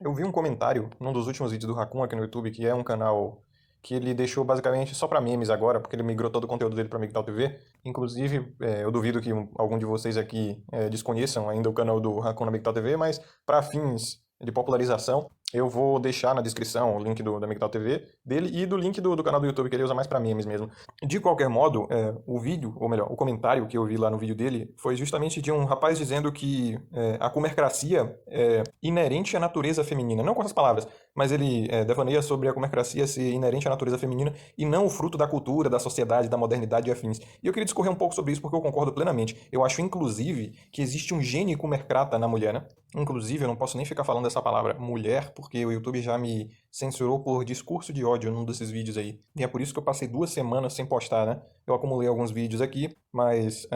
Eu vi um comentário num dos últimos vídeos do Raccoon aqui no YouTube, que é um canal que ele deixou basicamente só pra memes agora, porque ele migrou todo o conteúdo dele pra MGTOW TV. Inclusive, eu duvido que algum de vocês aqui desconheçam ainda o canal do Raccoon na MGTOW TV, mas para fins de popularização, eu vou deixar na descrição o link da MGTOW TV dele e do link do canal do YouTube, que ele usa mais pra memes mesmo. De qualquer modo, o vídeo, ou melhor, o comentário que eu vi lá no vídeo dele foi justamente de um rapaz dizendo que a comercracia é inerente à natureza feminina. Não com essas palavras, mas ele devaneia sobre a comercracia ser inerente à natureza feminina e não o fruto da cultura, da sociedade, da modernidade e afins. E eu queria discorrer um pouco sobre isso porque eu concordo plenamente. Eu acho, inclusive, que existe um gene comercrata na mulher, né? Inclusive, eu não posso nem ficar falando essa palavra mulher, porque o YouTube já me censurou por discurso de ódio num desses vídeos aí. E é por isso que eu passei 2 semanas sem postar, né? Eu acumulei alguns vídeos aqui, mas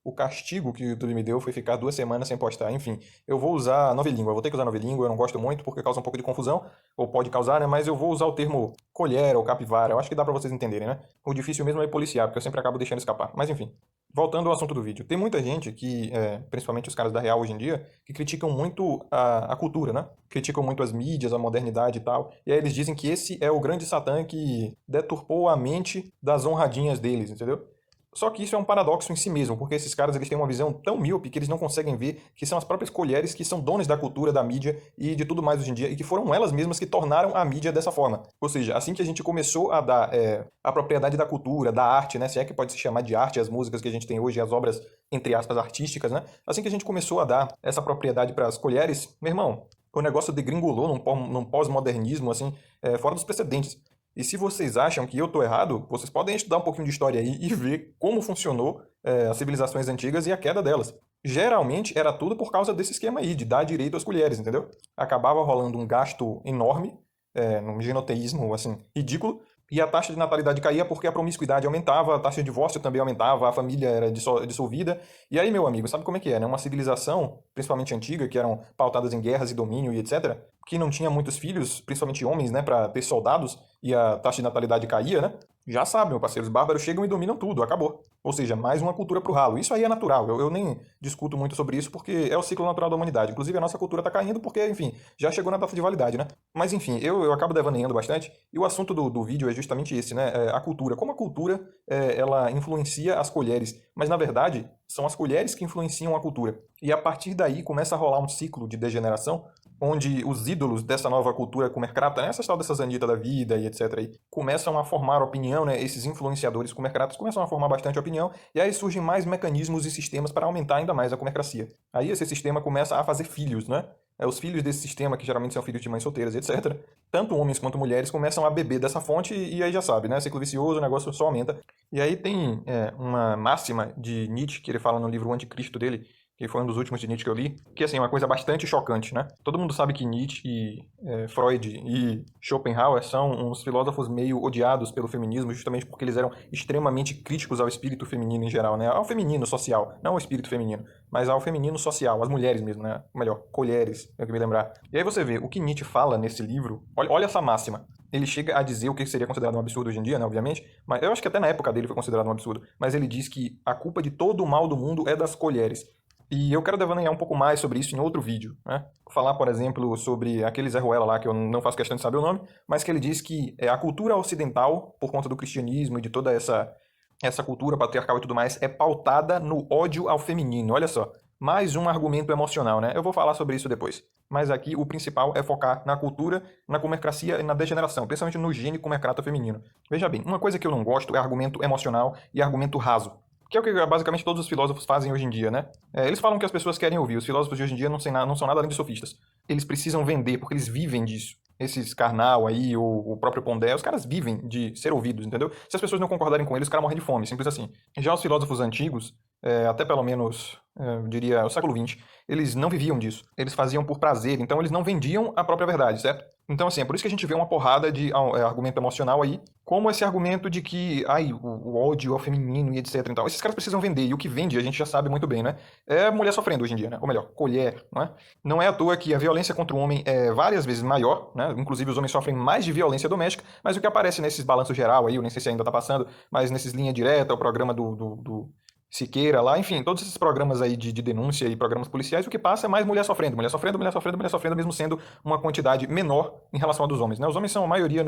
o castigo que o YouTube me deu foi ficar 2 semanas sem postar. Enfim, eu vou usar nova língua. Eu vou ter que usar nova língua, eu não gosto muito porque causa um pouco de confusão, ou pode causar, né? Mas eu vou usar o termo colher ou capivara. Eu acho que dá pra vocês entenderem, né? O difícil mesmo é policiar, porque eu sempre acabo deixando escapar. Mas enfim. Voltando ao assunto do vídeo, tem muita gente que, principalmente os caras da Real hoje em dia, que criticam muito a cultura, né? Criticam muito as mídias, a modernidade e tal. E aí eles dizem que esse é o grande Satã que deturpou a mente das honradinhas deles, entendeu? Só que isso é um paradoxo em si mesmo, porque esses caras eles têm uma visão tão míope que eles não conseguem ver que são as próprias colheres que são donas da cultura, da mídia e de tudo mais hoje em dia, e que foram elas mesmas que tornaram a mídia dessa forma. Ou seja, assim que a gente começou a dar a propriedade da cultura, da arte, né? Se é que pode se chamar de arte as músicas que a gente tem hoje, as obras, entre aspas, artísticas, né? Assim que a gente começou a dar essa propriedade para as colheres, meu irmão, o negócio degringolou num pós-modernismo, assim, fora dos precedentes. E se vocês acham que eu estou errado, vocês podem estudar um pouquinho de história aí e ver como funcionou as civilizações antigas e a queda delas. Geralmente era tudo por causa desse esquema aí, de dar direito às colheres, entendeu? Acabava rolando um gasto enorme, num genoteísmo assim, ridículo, e a taxa de natalidade caía porque a promiscuidade aumentava, a taxa de divórcio também aumentava, a família era dissolvida. E aí, meu amigo, sabe como é que é, né? Uma civilização, principalmente antiga, que eram pautadas em guerras e domínio e etc., que não tinha muitos filhos, principalmente homens, né, para ter soldados, e a taxa de natalidade caía, né? Já sabe, meu parceiro, os bárbaros chegam e dominam tudo, acabou. Ou seja, mais uma cultura pro ralo. Isso aí é natural, eu nem discuto muito sobre isso porque é o ciclo natural da humanidade. Inclusive, a nossa cultura tá caindo porque, enfim, já chegou na data de validade, né? Mas, enfim, eu acabo devaneando bastante, e o assunto do vídeo é justamente esse, né? A cultura. Como a cultura, ela influencia as colheres, mas, na verdade, são as colheres que influenciam a cultura. E a partir daí começa a rolar um ciclo de degeneração onde os ídolos dessa nova cultura comercrata, né, essas tal dessas Anitta da vida e etc. aí, começam a formar opinião, né, esses influenciadores comercratas começam a formar bastante opinião, e aí surgem mais mecanismos e sistemas para aumentar ainda mais a comercracia. Aí esse sistema começa a fazer filhos, né? Os filhos desse sistema, que geralmente são filhos de mães solteiras, etc., tanto homens quanto mulheres começam a beber dessa fonte e aí já sabe, né? Ciclo vicioso, o negócio só aumenta. E aí tem uma máxima de Nietzsche, que ele fala no livro O Anticristo dele, que foi um dos últimos de Nietzsche que eu li, que assim, é uma coisa bastante chocante, né? Todo mundo sabe que Nietzsche e Freud e Schopenhauer são uns filósofos meio odiados pelo feminismo, justamente porque eles eram extremamente críticos ao espírito feminino em geral, né? Ao feminino social, não ao espírito feminino, mas ao feminino social, às mulheres mesmo, né? Ou melhor, colheres, é o que me lembrar. E aí você vê, o que Nietzsche fala nesse livro, olha essa máxima. Ele chega a dizer o que seria considerado um absurdo hoje em dia, né, obviamente, mas eu acho que até na época dele foi considerado um absurdo, mas ele diz que a culpa de todo o mal do mundo é das colheres. E eu quero devanear um pouco mais sobre isso em outro vídeo, né? Falar, por exemplo, sobre aquele Zé Ruela lá, que eu não faço questão de saber o nome, mas que ele diz que a cultura ocidental, por conta do cristianismo e de toda essa cultura patriarcal e tudo mais, é pautada no ódio ao feminino. Olha só, mais um argumento emocional, né? Eu vou falar sobre isso depois. Mas aqui o principal é focar na cultura, na comercracia e na degeneração, principalmente no gene comercrata feminino. Veja bem, uma coisa que eu não gosto é argumento emocional e argumento raso. Que é o que basicamente todos os filósofos fazem hoje em dia, né? Eles falam que as pessoas querem ouvir. Os filósofos de hoje em dia não são nada além de sofistas. Eles precisam vender, porque eles vivem disso. Esses Karnal aí, ou o próprio Pondé, os caras vivem de ser ouvidos, entendeu? Se as pessoas não concordarem com eles, os caras morrem de fome, simples assim. Já os filósofos antigos, até pelo menos, eu diria, o século XX, eles não viviam disso. Eles faziam por prazer, então eles não vendiam a própria verdade, certo? Então, assim, é por isso que a gente vê uma porrada de argumento emocional aí, como esse argumento de que, o ódio ao feminino e etc. Então, esses caras precisam vender, e o que vende a gente já sabe muito bem, né? É a mulher sofrendo hoje em dia, né? Ou melhor, colher, não é? Não é à toa que a violência contra o homem é várias vezes maior, né? Inclusive os homens sofrem mais de violência doméstica, mas o que aparece nesses balanços geral aí, eu nem sei se ainda tá passando, mas nesses linha direta, o programa do Siqueira lá, enfim, todos esses programas aí de denúncia e programas policiais, o que passa é mais mulher sofrendo, mulher sofrendo, mulher sofrendo, mulher sofrendo, mesmo sendo uma quantidade menor em relação a dos homens, né? Os homens são a maioria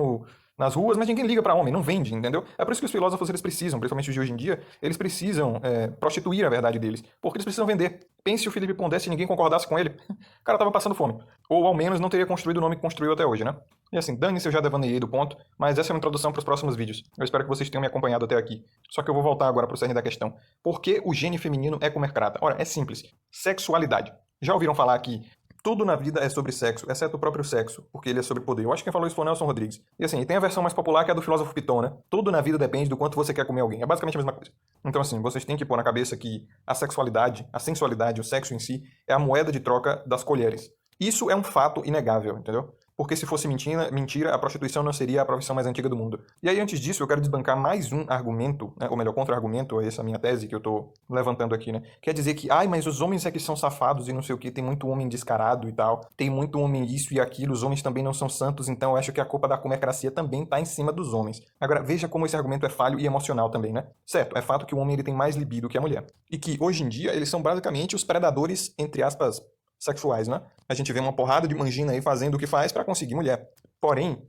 nas ruas, mas ninguém liga pra homem, não vende, entendeu? É por isso que os filósofos, eles precisam, principalmente os de hoje em dia, eles precisam prostituir a verdade deles, porque eles precisam vender. Pense se o Felipe Pondé, se ninguém concordasse com ele, o cara tava passando fome. Ou ao menos não teria construído o nome que construiu até hoje, né? E assim, dane-se, eu já devaneei do ponto, mas essa é uma introdução para os próximos vídeos. Eu espero que vocês tenham me acompanhado até aqui. Só que eu vou voltar agora para o cerne da questão. Por que o gene feminino é comer crata? Ora, é simples. Sexualidade. Já ouviram falar que tudo na vida é sobre sexo, exceto o próprio sexo, porque ele é sobre poder. Eu acho que quem falou isso foi o Nelson Rodrigues. E assim, tem a versão mais popular que é a do filósofo Piton, né? Tudo na vida depende do quanto você quer comer alguém. É basicamente a mesma coisa. Então assim, vocês têm que pôr na cabeça que a sexualidade, a sensualidade, o sexo em si, é a moeda de troca das colheres. Isso é um fato inegável, entendeu? Porque se fosse mentira, a prostituição não seria a profissão mais antiga do mundo. E aí, antes disso, eu quero desbancar mais um argumento, né, ou melhor, contra-argumento a essa minha tese que eu tô levantando aqui, né? Quer dizer que, mas os homens é que são safados e não sei o que, tem muito homem descarado e tal, tem muito homem isso e aquilo, os homens também não são santos, então eu acho que a culpa da comercracia também tá em cima dos homens. Agora, veja como esse argumento é falho e emocional também, né? Certo, é fato que o homem ele tem mais libido que a mulher. E que, hoje em dia, eles são basicamente os predadores, entre aspas, sexuais, né? A gente vê uma porrada de mangina aí fazendo o que faz pra conseguir mulher. Porém,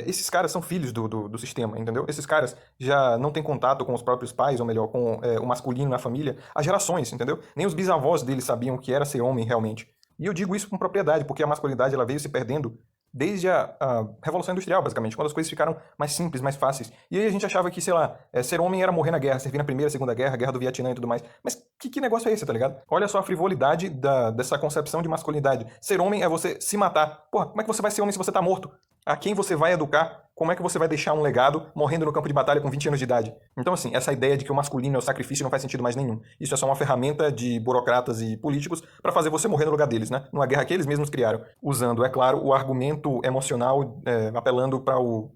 esses caras são filhos do sistema, entendeu? Esses caras já não têm contato com os próprios pais, ou melhor, com o masculino na família, há gerações, entendeu? Nem os bisavós deles sabiam o que era ser homem realmente. E eu digo isso com propriedade, porque a masculinidade ela veio se perdendo desde a Revolução Industrial, basicamente, quando as coisas ficaram mais simples, mais fáceis. E aí a gente achava que, sei lá, ser homem era morrer na guerra, servir na Primeira, Segunda Guerra, Guerra do Vietnã e tudo mais. Mas que negócio é esse, tá ligado? Olha só a frivolidade dessa concepção de masculinidade. Ser homem é você se matar. Porra, como é que você vai ser homem se você tá morto? A quem você vai educar? Como é que você vai deixar um legado morrendo no campo de batalha com 20 anos de idade? Então, assim, essa ideia de que o masculino é o sacrifício não faz sentido mais nenhum. Isso é só uma ferramenta de burocratas e políticos para fazer você morrer no lugar deles, né? Numa guerra que eles mesmos criaram. Usando, é claro, o argumento emocional, apelando para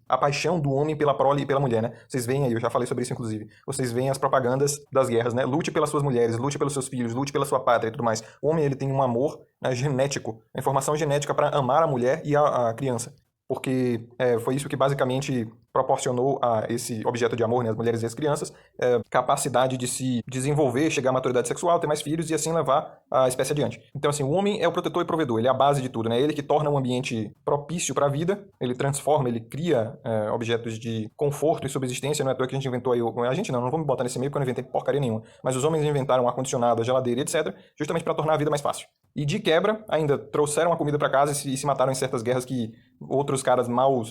a paixão do homem pela prole e pela mulher, né? Vocês veem aí, eu já falei sobre isso, inclusive. Vocês veem as propagandas das guerras, né? Lute pelas suas mulheres, lute pelos seus filhos, lute pela sua pátria e tudo mais. O homem, ele tem um amor genético, a informação genética para amar a mulher e a criança. Porque foi isso que basicamente proporcionou a esse objeto de amor, né, as mulheres e as crianças, capacidade de se desenvolver, chegar à maturidade sexual, ter mais filhos e assim levar a espécie adiante. Então, assim, o homem é o protetor e provedor, ele é a base de tudo, né? Ele que torna um ambiente propício para a vida, ele transforma, ele cria objetos de conforto e subsistência, não é à toa que a gente inventou aí, a gente não vamos botar nesse meio porque eu não inventei porcaria nenhuma, mas os homens inventaram o ar-condicionado, a geladeira, etc., justamente para tornar a vida mais fácil. E de quebra, ainda trouxeram a comida para casa e se mataram em certas guerras que outros caras mau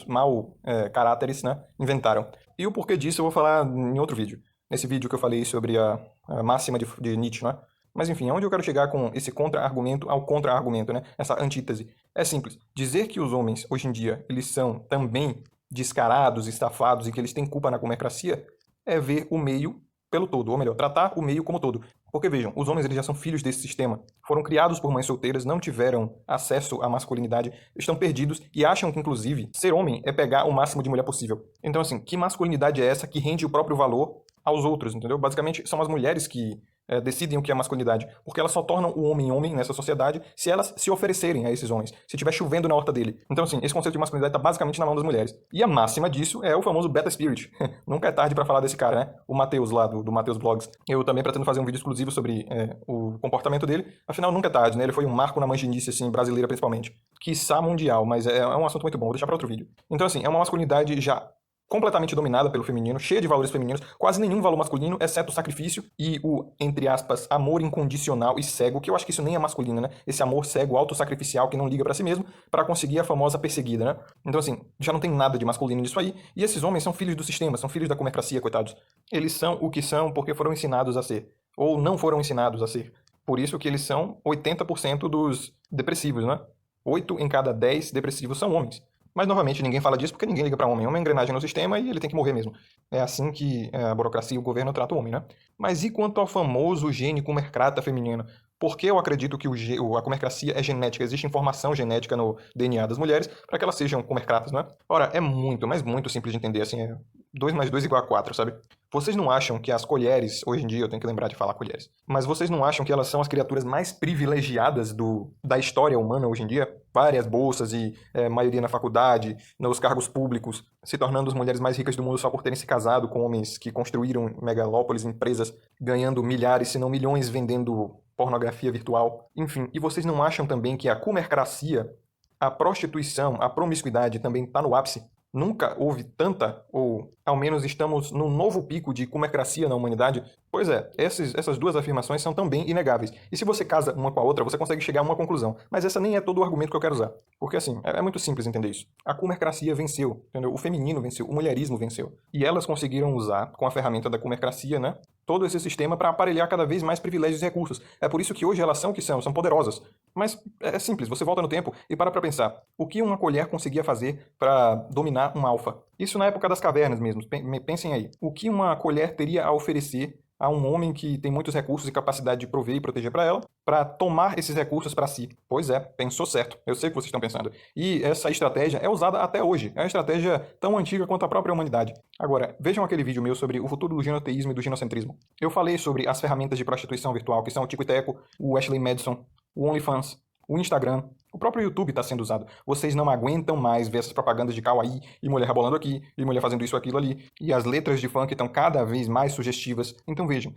caráteres, né, inventaram. E o porquê disso eu vou falar em outro vídeo. Nesse vídeo que eu falei sobre a máxima de Nietzsche, né? Mas enfim, onde eu quero chegar com esse contra-argumento ao contra-argumento, né? Essa antítese. É simples. Dizer que os homens, hoje em dia, eles são também descarados, estafados e que eles têm culpa na comercracia é ver o meio pelo todo, ou melhor, tratar o meio como todo. Porque vejam, os homens eles já são filhos desse sistema, foram criados por mães solteiras, não tiveram acesso à masculinidade, estão perdidos e acham que, inclusive, ser homem é pegar o máximo de mulher possível. Então, assim, que masculinidade é essa que rende o próprio valor aos outros, entendeu? Basicamente, são as mulheres que decidem o que é masculinidade, porque elas só tornam o homem homem nessa sociedade se elas se oferecerem a esses homens, se estiver chovendo na horta dele. Então, assim, esse conceito de masculinidade está basicamente na mão das mulheres. E a máxima disso é o famoso Beta Spirit. Nunca é tarde para falar desse cara, né? O Matheus lá, do Matheus Blogs. Eu também pretendo fazer um vídeo exclusivo sobre o comportamento dele. Afinal, nunca é tarde, né? Ele foi um marco na manchinice, assim, brasileira principalmente. Quiçá mundial, mas é um assunto muito bom. Vou deixar para outro vídeo. Então, assim, é uma masculinidade já completamente dominada pelo feminino, cheia de valores femininos, quase nenhum valor masculino, exceto o sacrifício e o, entre aspas, amor incondicional e cego, que eu acho que isso nem é masculino, né? Esse amor cego, autossacrificial, que não liga pra si mesmo, pra conseguir a famosa perseguida, né? Então, assim, já não tem nada de masculino nisso aí, e esses homens são filhos do sistema, são filhos da comercracia, coitados. Eles são o que são porque foram ensinados a ser, ou não foram ensinados a ser. Por isso que eles são 80% dos depressivos, né? 8 em cada 10 depressivos são homens. Mas, novamente, ninguém fala disso porque ninguém liga para homem. Homem é engrenagem no sistema e ele tem que morrer mesmo. É assim que a burocracia e o governo tratam o homem, né? Mas e quanto ao famoso gene comercrata feminino? Por que eu acredito que a comercracia é genética? Existe informação genética no DNA das mulheres para que elas sejam comercratas, né? Ora, é muito, mas muito simples de entender, assim, 2 mais 2 igual a 4, sabe? Vocês não acham que as colheres, hoje em dia eu tenho que lembrar de falar colheres, mas vocês não acham que elas são as criaturas mais privilegiadas da história humana hoje em dia? Várias bolsas e maioria na faculdade, nos cargos públicos, se tornando as mulheres mais ricas do mundo só por terem se casado com homens que construíram megalópolis, empresas, ganhando milhares, se não milhões, vendendo pornografia virtual. Enfim, e vocês não acham também que a comercracia, a prostituição, a promiscuidade também está no ápice? Nunca houve tanta, ou ao menos estamos num novo pico de comercracia na humanidade? Pois é, essas duas afirmações são também inegáveis. E se você casa uma com a outra, você consegue chegar a uma conclusão. Mas essa nem é todo o argumento que eu quero usar. Porque assim, é muito simples entender isso. A comercracia venceu, entendeu? O feminino venceu, o mulherismo venceu. E elas conseguiram usar, com a ferramenta da comercracia, né, todo esse sistema para aparelhar cada vez mais privilégios e recursos. É por isso que hoje elas são o que são poderosas. Mas é simples, você volta no tempo e para pensar. O que uma colher conseguia fazer para dominar um alfa? Isso na época das cavernas mesmo. Pensem aí. O que uma colher teria a oferecer a um homem que tem muitos recursos e capacidade de prover e proteger para ela, para tomar esses recursos para si? Pois é, pensou certo. Eu sei o que vocês estão pensando. E essa estratégia é usada até hoje. É uma estratégia tão antiga quanto a própria humanidade. Agora, vejam aquele vídeo meu sobre o futuro do genoteísmo e do genocentrismo. Eu falei sobre as ferramentas de prostituição virtual, que são o Tico e Teco, o Ashley Madison, o OnlyFans, o Instagram. O próprio YouTube está sendo usado. Vocês não aguentam mais ver essas propagandas de kawaii, e mulher rebolando aqui, e mulher fazendo isso, aquilo ali, e as letras de funk estão cada vez mais sugestivas. Então vejam,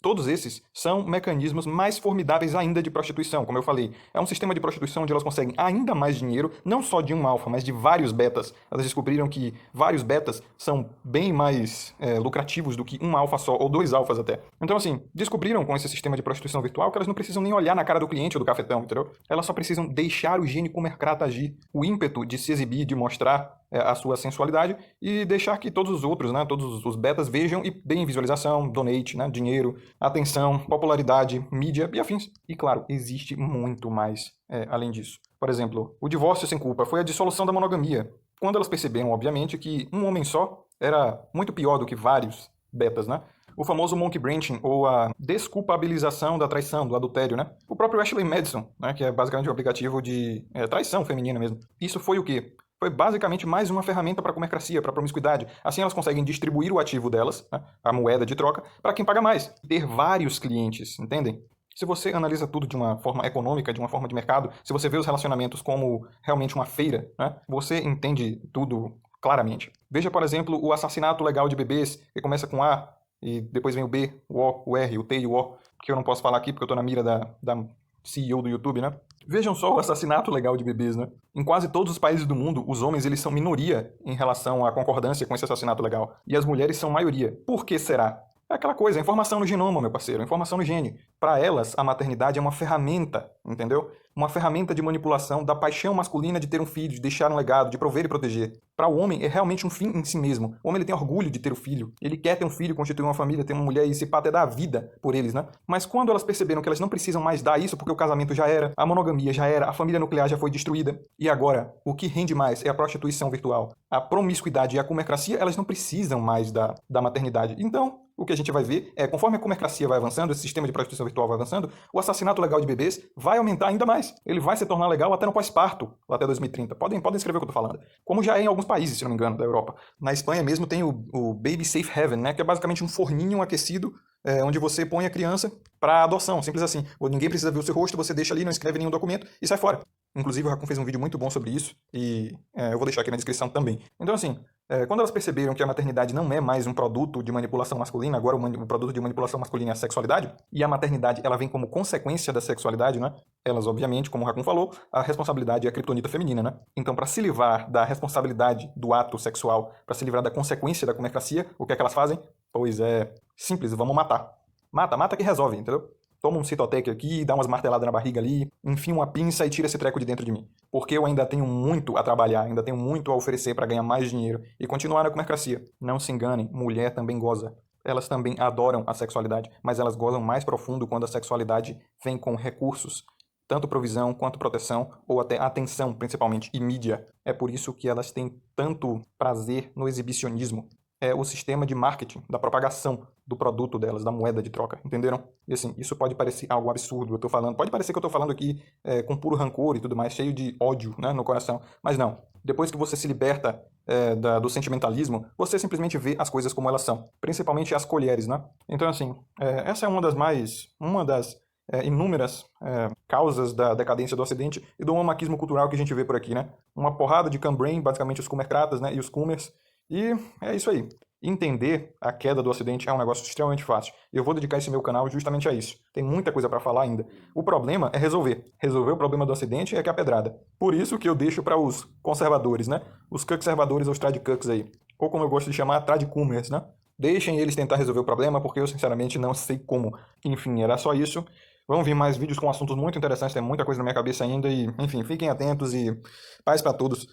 todos esses são mecanismos mais formidáveis ainda de prostituição, como eu falei. É um sistema de prostituição onde elas conseguem ainda mais dinheiro, não só de um alfa, mas de vários betas. Elas descobriram que vários betas são bem mais lucrativos do que um alfa só, ou 2 alfas até. Então, assim, descobriram com esse sistema de prostituição virtual que elas não precisam nem olhar na cara do cliente ou do cafetão, entendeu? Elas só precisam deixar o gene comercrata agir, o ímpeto de se exibir, de mostrar a sua sensualidade e deixar que todos os outros, né, todos os betas vejam e deem visualização, donate, né, dinheiro, atenção, popularidade, mídia e afins. E claro, existe muito mais além disso. Por exemplo, o divórcio sem culpa foi a dissolução da monogamia. Quando elas perceberam, obviamente, que um homem só era muito pior do que vários betas, né? O famoso monkey branching, ou a desculpabilização da traição, do adultério, né? O próprio Ashley Madison, né, que é basicamente um aplicativo de traição feminina mesmo. Isso foi o quê? Foi basicamente mais uma ferramenta para a comercracia, para a promiscuidade. Assim elas conseguem distribuir o ativo delas, né, a moeda de troca, para quem paga mais. Ter vários clientes, entendem? Se você analisa tudo de uma forma econômica, de uma forma de mercado, se você vê os relacionamentos como realmente uma feira, né, você entende tudo claramente. Veja, por exemplo, o assassinato legal de bebês, que começa com A, e depois vem o B, o O, o R, o T e o O, que eu não posso falar aqui porque eu estou na mira da CEO do YouTube, né? Vejam só o assassinato legal de bebês, né? Em quase todos os países do mundo, os homens eles são minoria em relação à concordância com esse assassinato legal. E as mulheres são maioria. Por que será? É aquela coisa, a informação no genoma, meu parceiro, a informação no gene. Para elas, a maternidade é uma ferramenta, entendeu? Uma ferramenta de manipulação da paixão masculina de ter um filho, de deixar um legado, de prover e proteger. Para o homem, é realmente um fim em si mesmo. O homem ele tem orgulho de ter o filho. Ele quer ter um filho, constituir uma família, ter uma mulher e se pá até dar a vida por eles, né? Mas quando elas perceberam que elas não precisam mais dar isso porque o casamento já era, a monogamia já era, a família nuclear já foi destruída. E agora, o que rende mais é a prostituição virtual. A promiscuidade e a comercracia, elas não precisam mais da maternidade. Então, o que a gente vai ver é, conforme a comercracia vai avançando, esse sistema de prostituição virtual vai avançando, o assassinato legal de bebês vai aumentar ainda mais. Ele vai se tornar legal até no pós-parto, lá até 2030. Podem escrever o que eu tô falando. Como já é em alguns países, se não me engano, da Europa. Na Espanha mesmo tem o Baby Safe Haven, né, que é basicamente um forninho aquecido, onde você põe a criança para adoção, simples assim. Ninguém precisa ver o seu rosto, você deixa ali, não escreve nenhum documento e sai fora. Inclusive o Raccoon fez um vídeo muito bom sobre isso e eu vou deixar aqui na descrição também. Então assim, quando elas perceberam que a maternidade não é mais um produto de manipulação masculina, agora o produto de manipulação masculina é a sexualidade, e a maternidade ela vem como consequência da sexualidade, né? Elas, obviamente, como o Raccoon falou, a responsabilidade é a criptonita feminina, né? Então, para se livrar da responsabilidade do ato sexual, para se livrar da consequência da comercracia, o que é que elas fazem? Pois é simples, vamos matar. Mata que resolve, entendeu? Toma um Citotec aqui, dá umas marteladas na barriga ali, enfia uma pinça e tira esse treco de dentro de mim. Porque eu ainda tenho muito a trabalhar, ainda tenho muito a oferecer para ganhar mais dinheiro e continuar na comercracia. Não se enganem, mulher também goza. Elas também adoram a sexualidade, mas elas gozam mais profundo quando a sexualidade vem com recursos. Tanto provisão quanto proteção, ou até atenção, principalmente, e mídia. É por isso que elas têm tanto prazer no exibicionismo. É o sistema de marketing, da propagação do produto delas, da moeda de troca, entenderam? E assim, isso pode parecer algo absurdo, eu tô falando, pode parecer que eu tô falando aqui com puro rancor e tudo mais, cheio de ódio, né, no coração, mas não. Depois que você se liberta do sentimentalismo, você simplesmente vê as coisas como elas são, principalmente as colheres, né? Então, assim, essa é uma das inúmeras causas da decadência do Ocidente e do maquismo cultural que a gente vê por aqui, né? Uma porrada de Cambrain, basicamente os Kumerkratas, né? E os Kumers. E é isso aí. Entender a queda do Ocidente é um negócio extremamente fácil. E eu vou dedicar esse meu canal justamente a isso. Tem muita coisa para falar ainda. O problema é resolver. Resolver o problema do Ocidente é que é a pedrada. Por isso que eu deixo para os conservadores, né? Os conservadores ou os tradicucks aí. Ou como eu gosto de chamar, tradicumers, né? Deixem eles tentar resolver o problema, porque eu sinceramente não sei como. Enfim, era só isso. Vão vir mais vídeos com assuntos muito interessantes, tem muita coisa na minha cabeça ainda e, enfim, fiquem atentos e paz para todos.